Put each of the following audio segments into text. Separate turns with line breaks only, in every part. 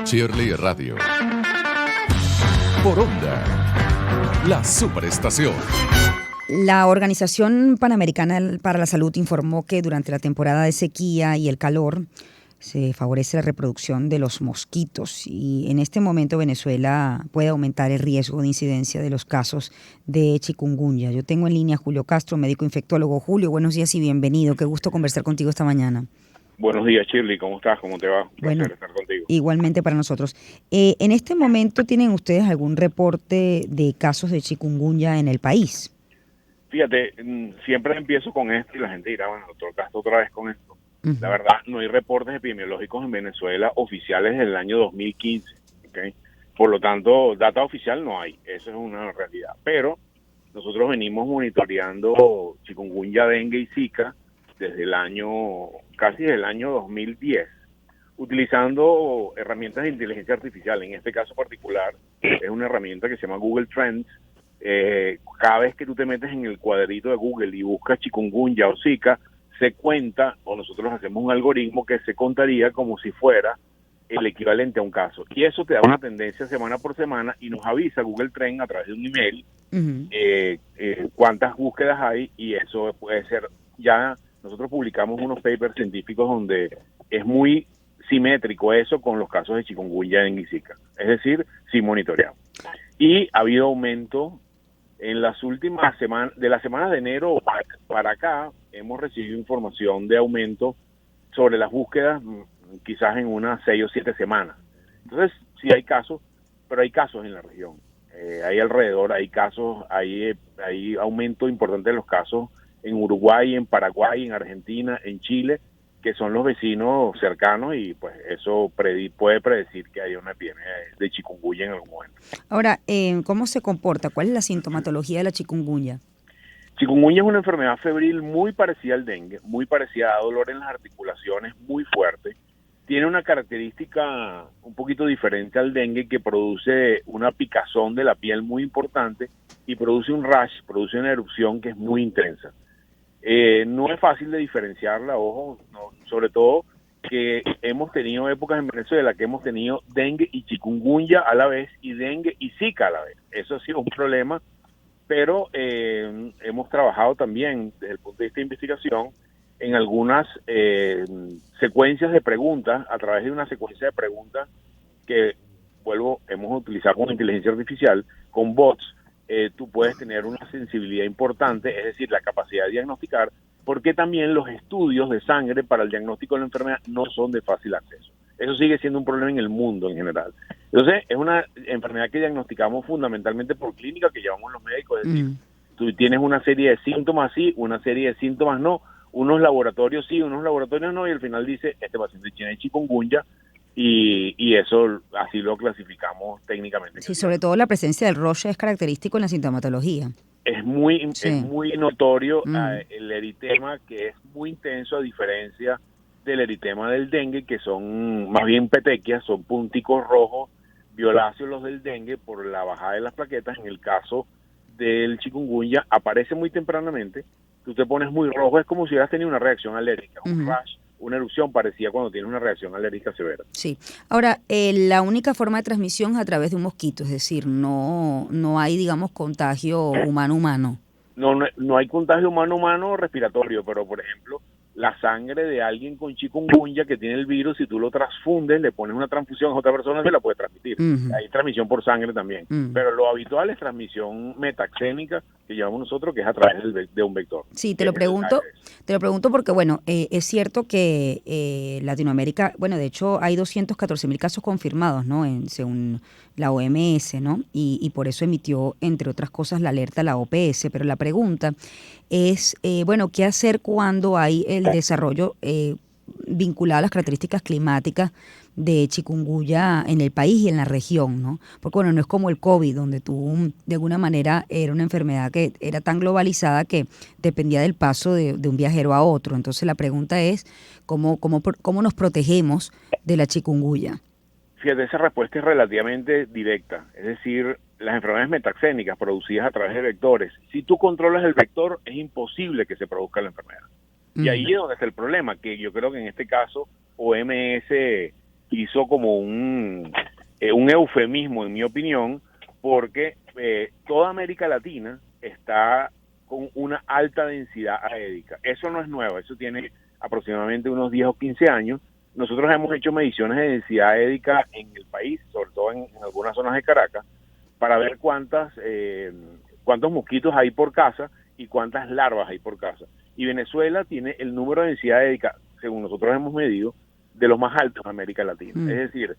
Shirley Radio. Por Onda, la superestación.
La Organización Panamericana para la Salud informó que durante la temporada de sequía y el calor se favorece la reproducción de los mosquitos y en este momento Venezuela puede aumentar el riesgo de incidencia de los casos de chikungunya. Yo tengo en línea a Julio Castro, médico infectólogo. Julio, buenos días y bienvenido. Qué gusto conversar contigo esta mañana.
Buenos días, Shirley. ¿Cómo estás? ¿Cómo te va? Un placer estar contigo.
Igualmente para nosotros. En este momento, ¿tienen ustedes algún reporte de casos de chikungunya en el país?
Fíjate, siempre empiezo con esto y la gente dirá, bueno, doctor Castro, otra vez con esto. La verdad, no hay reportes epidemiológicos en Venezuela oficiales del año 2015, ¿okay? Por lo tanto, data oficial no hay, eso es una realidad. Pero nosotros venimos monitoreando chikungunya, dengue y zika desde casi desde el año 2010, utilizando herramientas de inteligencia artificial. En este caso particular, es una herramienta que se llama Google Trends. Cada vez que tú te metes en el cuadrito de Google y buscas chikungunya o zika, se cuenta, o nosotros hacemos un algoritmo que se contaría como si fuera el equivalente a un caso. Y eso te da una tendencia semana por semana y nos avisa Google Trend a través de un email cuántas búsquedas hay, y eso puede ser, ya nosotros publicamos unos papers científicos donde es muy simétrico eso con los casos de chikungunya, dengue y zika. Es decir, sí monitoreamos. Y ha habido aumento en las últimas semanas, de la semana de enero para acá, hemos recibido información de aumento sobre las búsquedas, quizás en unas 6 o 7 semanas. Entonces, sí hay casos, pero hay casos en la región. Hay casos, hay aumento importante de los casos en Uruguay, en Paraguay, en Argentina, en Chile, que son los vecinos cercanos, y pues eso puede predecir que haya una epidemia de chikungunya en algún momento.
Ahora, ¿cómo se comporta? ¿Cuál es la sintomatología de la chikungunya?
Chikungunya es una enfermedad febril muy parecida al dengue, muy parecida, a dolor en las articulaciones muy fuerte. Tiene una característica un poquito diferente al dengue, que produce una picazón de la piel muy importante y produce un rash, produce una erupción que es muy intensa. No es fácil de diferenciarla, ojo, no, sobre todo que hemos tenido épocas en Venezuela que hemos tenido dengue y chikungunya a la vez y dengue y zika a la vez. Eso ha sido un problema, pero hemos trabajado también desde el punto de vista de investigación en algunas secuencias de preguntas, a través de una secuencia de preguntas que, hemos utilizado con inteligencia artificial, con bots. Tú puedes tener una sensibilidad importante, es decir, la capacidad de diagnosticar, porque también los estudios de sangre para el diagnóstico de la enfermedad no son de fácil acceso. Eso sigue siendo un problema en el mundo en general. Entonces, es una enfermedad que diagnosticamos fundamentalmente por clínica, que llevamos los médicos. Es decir, tú tienes una serie de síntomas sí, una serie de síntomas no, unos laboratorios sí, unos laboratorios no, y al final dice, este paciente tiene chikungunya, y eso así lo clasificamos técnicamente.
Sí, sobre todo la presencia del roche es característico en la sintomatología.
Es muy notorio el eritema, que es muy intenso, a diferencia del eritema del dengue, que son más bien petequias, son punticos rojos violáceos los del dengue por la bajada de las plaquetas. En el caso del chikungunya aparece muy tempranamente, tú te pones muy rojo, es como si hubieras tenido una reacción alérgica, un rash, una erupción parecida cuando tienes una reacción alérgica severa.
Sí. Ahora, la única forma de transmisión es a través de un mosquito, es decir, no hay, digamos, contagio humano-humano.
No hay contagio humano-humano respiratorio, pero por ejemplo, la sangre de alguien con chikungunya que tiene el virus, si tú lo transfundes, le pones una transfusión a otra persona, se la puede transmitir. Hay transmisión por sangre también. Pero lo habitual es transmisión metaxénica, que llevamos nosotros, que es a través de un vector.
Sí, te lo pregunto porque, bueno, es cierto que Latinoamérica, bueno, de hecho hay 214.000 casos confirmados, ¿no? Según la OMS, ¿no? Y por eso emitió, entre otras cosas, la alerta la OPS. Pero la pregunta es, bueno, ¿qué hacer cuando hay el desarrollo vinculado a las características climáticas de chikungunya en el país y en la región, ¿no? Porque, bueno, no es como el COVID, donde tú, de alguna manera, era una enfermedad que era tan globalizada que dependía del paso de un viajero a otro. Entonces, la pregunta es, ¿cómo nos protegemos de la chikungunya?
Fíjate, esa respuesta es relativamente directa. Es decir, las enfermedades metaxénicas producidas a través de vectores, si tú controlas el vector, es imposible que se produzca la enfermedad. Y ahí es donde está el problema, que yo creo que en este caso OMS hizo como un eufemismo, en mi opinión, porque toda América Latina está con una alta densidad aédica. Eso no es nuevo, eso tiene aproximadamente unos 10 o 15 años. Nosotros hemos hecho mediciones de densidad aédica en el país, sobre todo en algunas zonas de Caracas, para ver cuántos mosquitos hay por casa y cuántas larvas hay por casa. Y Venezuela tiene el número de densidad aédica, según nosotros hemos medido, de los más altos en América Latina. Es decir,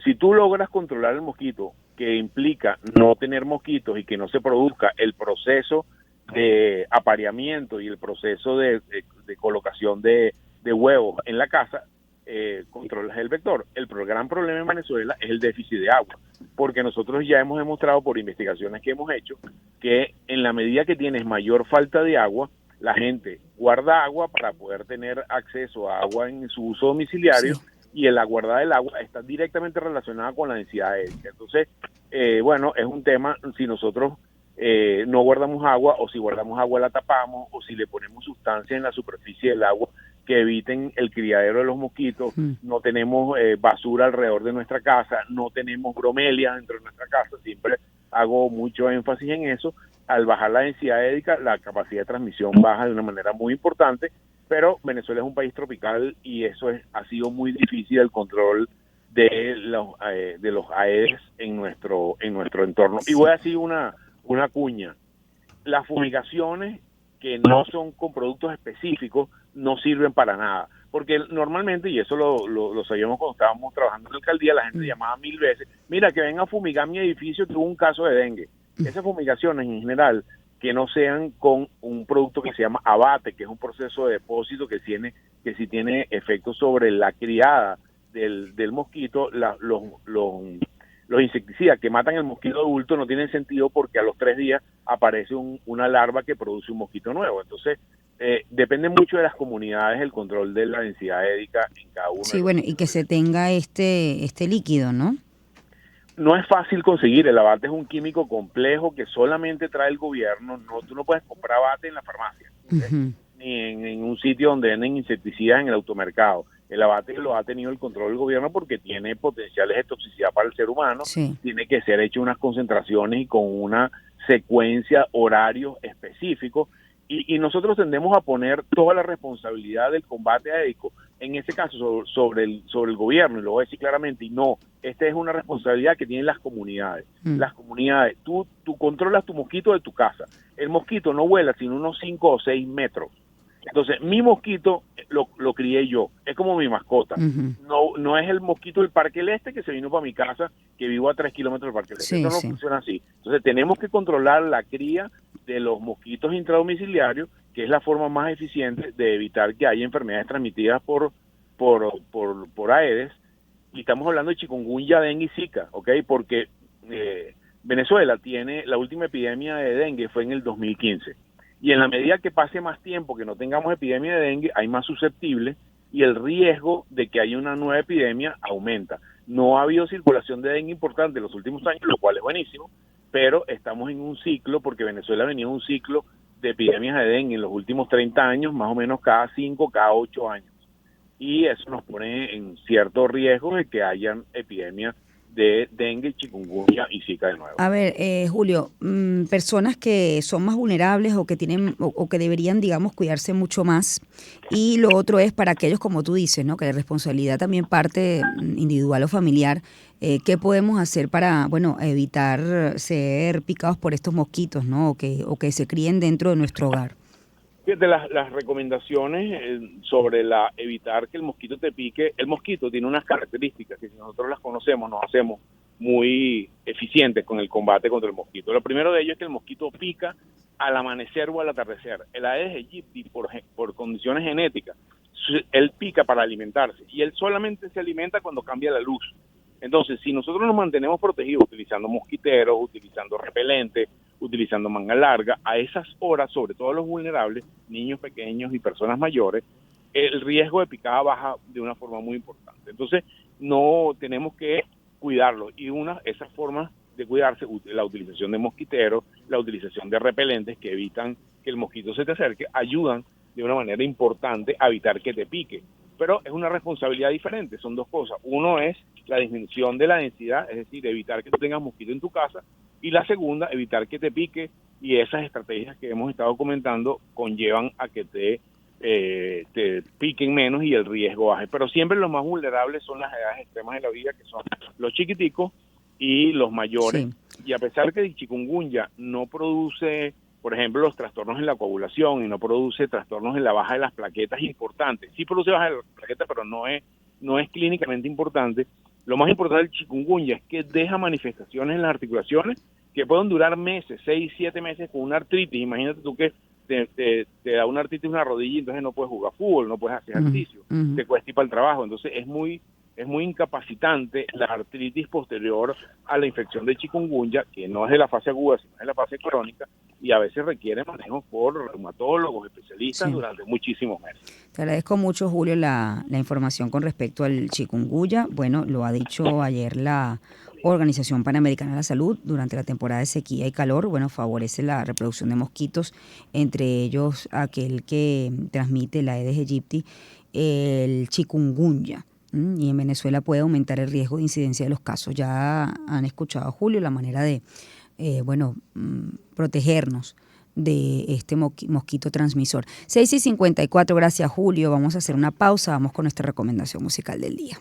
si tú logras controlar el mosquito, que implica no tener mosquitos y que no se produzca el proceso de apareamiento y el proceso de colocación de huevos en la casa, controlas el vector. El gran problema en Venezuela es el déficit de agua, porque nosotros ya hemos demostrado por investigaciones que hemos hecho que en la medida que tienes mayor falta de agua, la gente guarda agua para poder tener acceso a agua en su uso domiciliario, sí, y la guardada del agua está directamente relacionada con la densidad aérea. Entonces, bueno, es un tema, si nosotros no guardamos agua, o si guardamos agua la tapamos, o si le ponemos sustancias en la superficie del agua que eviten el criadero de los mosquitos, no tenemos basura alrededor de nuestra casa, no tenemos bromelias dentro de nuestra casa, siempre hago mucho énfasis en eso. Al bajar la densidad aérea, la capacidad de transmisión baja de una manera muy importante, pero Venezuela es un país tropical y eso ha sido muy difícil el control de los Aedes en nuestro entorno. Y voy a decir una cuña: las fumigaciones que no son con productos específicos no sirven para nada, porque normalmente, y eso lo sabíamos cuando estábamos trabajando en la alcaldía, la gente llamaba 1000 veces: mira, que venga a fumigar mi edificio, tuvo un caso de dengue. Esas fumigaciones en general, que no sean con un producto que se llama abate, que es un proceso de depósito que sí tiene efectos sobre la criada del mosquito. Los insecticidas que matan el mosquito adulto no tienen sentido, porque a los 3 días aparece una larva que produce un mosquito nuevo. Entonces, depende mucho de las comunidades el control de la densidad aérea en cada uno.
Sí, bueno, y que se tenga este líquido, ¿no?
No es fácil conseguir. El abate es un químico complejo que solamente trae el gobierno. Tú no puedes comprar abate en la farmacia, ni en un sitio donde venden insecticidas en el automercado. El abate lo ha tenido el control del gobierno porque tiene potenciales de toxicidad para el ser humano. Sí. Tiene que ser hecho unas concentraciones y con una secuencia, horarios específicos. Y nosotros tendemos a poner toda la responsabilidad del combate aédico, en este caso, sobre el gobierno, y lo voy a decir claramente, y no, esta es una responsabilidad que tienen las comunidades. Las comunidades, tú controlas tu mosquito de tu casa. El mosquito no vuela sino unos 5 o 6 metros. Entonces, mi mosquito lo crié yo, es como mi mascota. No es el mosquito del Parque del Este que se vino para mi casa, que vivo a 3 kilómetros del Parque del Este. Esto no funciona así. Entonces, tenemos que controlar la cría de los mosquitos intradomiciliarios, que es la forma más eficiente de evitar que haya enfermedades transmitidas por Aedes. Y estamos hablando de chikungunya, dengue y zika, ¿ok? Porque Venezuela tiene la última epidemia de dengue fue en el 2015. Y en la medida que pase más tiempo que no tengamos epidemia de dengue, hay más susceptibles y el riesgo de que haya una nueva epidemia aumenta. No ha habido circulación de dengue importante en los últimos años, lo cual es buenísimo, pero estamos en un ciclo, porque Venezuela venía en un ciclo de epidemias de dengue en los últimos 30 años, más o menos cada 5, cada 8 años. Y eso nos pone en cierto riesgo de que hayan epidemias de dengue, chikungunya y zika de nuevo.
A ver, Julio, personas que son más vulnerables o que tienen o que deberían, digamos, cuidarse mucho más. Y lo otro es para aquellos, como tú dices, ¿no? Que la responsabilidad también parte individual o familiar. ¿Qué podemos hacer para, bueno, evitar ser picados por estos mosquitos, ¿no? O que se críen dentro de nuestro hogar.
Fíjate, las recomendaciones sobre evitar que el mosquito te pique. El mosquito tiene unas características que, si nosotros las conocemos, nos hacemos muy eficientes con el combate contra el mosquito. Lo primero de ello es que el mosquito pica al amanecer o al atardecer. El Aedes aegypti, por condiciones genéticas, él pica para alimentarse, y él solamente se alimenta cuando cambia la luz. Entonces, si nosotros nos mantenemos protegidos utilizando mosquiteros, utilizando repelentes, utilizando manga larga, a esas horas, sobre todo los vulnerables, niños pequeños y personas mayores, el riesgo de picada baja de una forma muy importante. Entonces, no tenemos que cuidarlo. Y esas formas de cuidarse, la utilización de mosquiteros, la utilización de repelentes que evitan que el mosquito se te acerque, ayudan de una manera importante a evitar que te pique. pero es una responsabilidad diferente, son dos cosas. Uno es la disminución de la densidad, es decir, evitar que tú tengas mosquito en tu casa, y la segunda, evitar que te pique, y esas estrategias que hemos estado comentando conllevan a que te piquen menos y el riesgo baje. Pero siempre los más vulnerables son las edades extremas de la vida, que son los chiquiticos y los mayores. Sí. Y a pesar que el chikungunya no produce, por ejemplo, los trastornos en la coagulación y no produce trastornos en la baja de las plaquetas importantes, sí produce baja de las plaquetas, pero no es clínicamente importante. Lo más importante del chikungunya es que deja manifestaciones en las articulaciones que pueden durar meses, 6, 7 meses con una artritis. Imagínate tú que te da una artritis en una rodilla y entonces no puedes jugar fútbol, no puedes hacer ejercicio, te cuesta ir para el trabajo. Entonces es muy incapacitante la artritis posterior a la infección de chikungunya, que no es de la fase aguda, sino de la fase crónica, y a veces requiere manejo por reumatólogos, especialistas durante muchísimos meses.
Te agradezco mucho, Julio, la información con respecto al chikungunya. Bueno, lo ha dicho ayer la Organización Panamericana de la Salud, durante la temporada de sequía y calor, bueno, favorece la reproducción de mosquitos, entre ellos aquel que transmite la Aedes aegypti, el chikungunya. Y en Venezuela puede aumentar el riesgo de incidencia de los casos. Ya han escuchado, Julio, la manera de protegernos de este mosquito transmisor. 6:54, gracias, Julio. Vamos a hacer una pausa, vamos con nuestra recomendación musical del día.